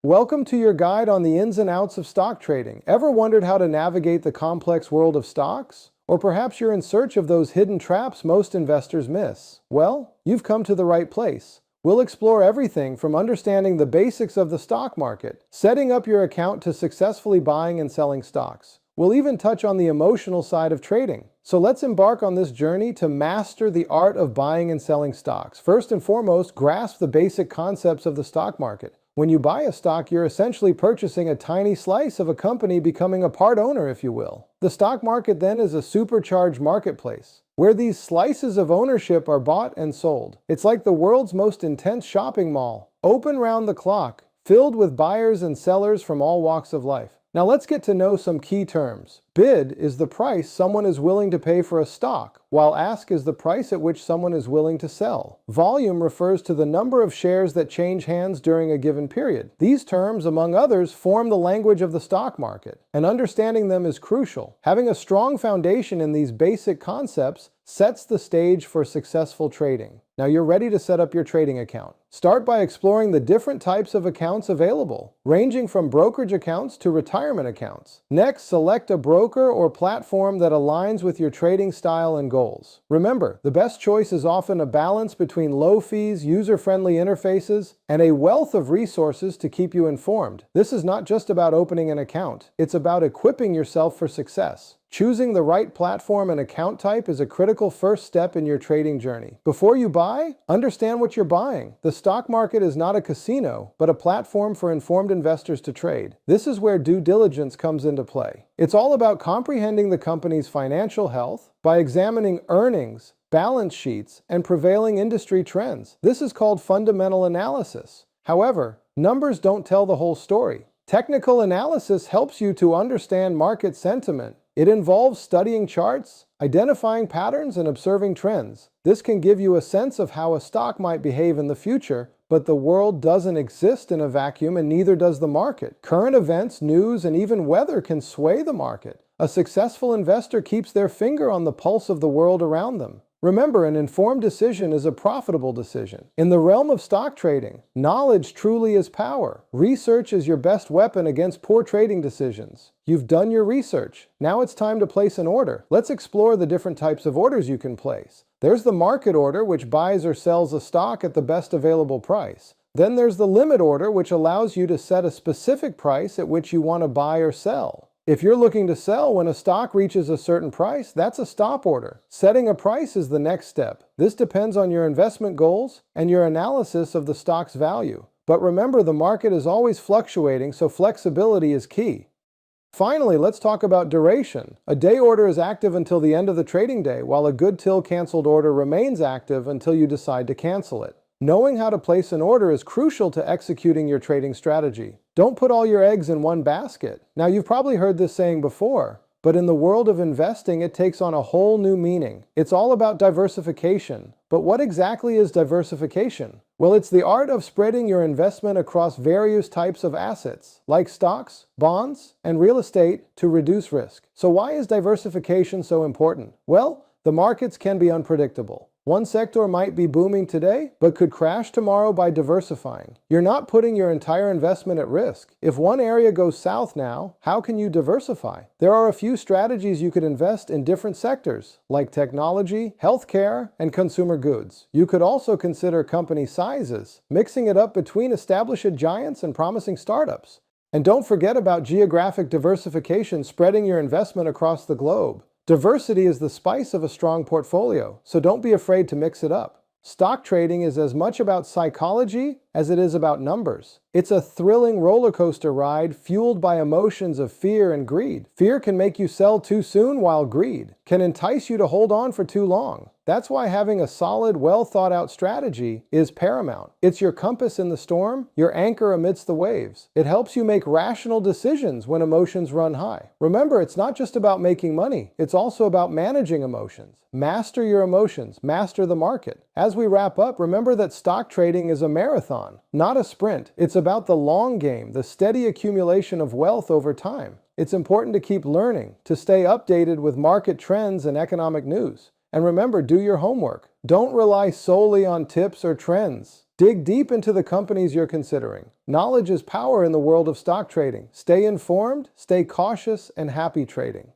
Welcome to your guide on the ins and outs of stock trading. Ever wondered how to navigate the complex world of stocks? Or perhaps you're in search of those hidden traps most investors miss? Well, you've come to the right place. We'll explore everything from understanding the basics of the stock market, setting up your account to successfully buying and selling stocks. We'll even touch on the emotional side of trading. So let's embark on this journey to master the art of buying and selling stocks. First and foremost, grasp the basic concepts of the stock market. When you buy a stock, you're essentially purchasing a tiny slice of a company, becoming a part owner, if you will. The stock market then is a supercharged marketplace, where these slices of ownership are bought and sold. It's like the world's most intense shopping mall, open round the clock, filled with buyers and sellers from all walks of life. Now let's get to know some key terms. Bid is the price someone is willing to pay for a stock, while ask is the price at which someone is willing to sell. Volume refers to the number of shares that change hands during a given period. These terms, among others, form the language of the stock market, and understanding them is crucial. Having a strong foundation in these basic concepts sets the stage for successful trading. Now you're ready to set up your trading account. Start by exploring the different types of accounts available, ranging from brokerage accounts to retirement accounts. Next, select a broker or platform that aligns with your trading style and goals. Remember, the best choice is often a balance between low fees, user-friendly interfaces, and a wealth of resources to keep you informed. This is not just about opening an account, it's about equipping yourself for success. Choosing the right platform and account type is a critical first step in your trading journey. Before you buy, understand what you're buying. The stock market is not a casino, but a platform for informed investors to trade. This is where due diligence comes into play. It's all about comprehending the company's financial health by examining earnings, balance sheets, and prevailing industry trends. This is called fundamental analysis. However, numbers don't tell the whole story. Technical analysis helps you to understand market sentiment. It involves studying charts, identifying patterns, and observing trends. This can give you a sense of how a stock might behave in the future, but the world doesn't exist in a vacuum, and neither does the market. Current events, news, and even weather can sway the market. A successful investor keeps their finger on the pulse of the world around them. Remember, an informed decision is a profitable decision. In the realm of stock trading, knowledge truly is power. Research is your best weapon against poor trading decisions. You've done your research. Now it's time to place an order. Let's explore the different types of orders you can place. There's the market order, which buys or sells a stock at the best available price. Then there's the limit order, which allows you to set a specific price at which you want to buy or sell. If you're looking to sell when a stock reaches a certain price, that's a stop order. Setting a price is the next step. This depends on your investment goals and your analysis of the stock's value. But remember, the market is always fluctuating, so flexibility is key. Finally, let's talk about duration. A day order is active until the end of the trading day, while a good till canceled order remains active until you decide to cancel it. Knowing how to place an order is crucial to executing your trading strategy. Don't put all your eggs in one basket. Now, you've probably heard this saying before, but in the world of investing, it takes on a whole new meaning. It's all about diversification. But what exactly is diversification? Well, it's the art of spreading your investment across various types of assets, like stocks, bonds, and real estate, to reduce risk. So why is diversification so important? Well, the markets can be unpredictable. One sector might be booming today, but could crash tomorrow. By diversifying, you're not putting your entire investment at risk. If one area goes south now, how can you diversify? There are a few strategies you could invest in different sectors, like technology, healthcare, and consumer goods. You could also consider company sizes, mixing it up between established giants and promising startups. And don't forget about geographic diversification, spreading your investment across the globe. Diversity is the spice of a strong portfolio, so don't be afraid to mix it up. Stock trading is as much about psychology as it is about numbers. It's a thrilling roller coaster ride fueled by emotions of fear and greed. Fear can make you sell too soon, while greed can entice you to hold on for too long. That's why having a solid, well thought out strategy is paramount. It's your compass in the storm, your anchor amidst the waves. It helps you make rational decisions when emotions run high. Remember, it's not just about making money, it's also about managing emotions. Master your emotions, master the market. As we wrap up, remember that stock trading is a marathon, not a sprint. It's about the long game, the steady accumulation of wealth over time. It's important to keep learning, to stay updated with market trends and economic news. And remember, do your homework. Don't rely solely on tips or trends. Dig deep into the companies you're considering. Knowledge is power in the world of stock trading. Stay informed, stay cautious, and happy trading.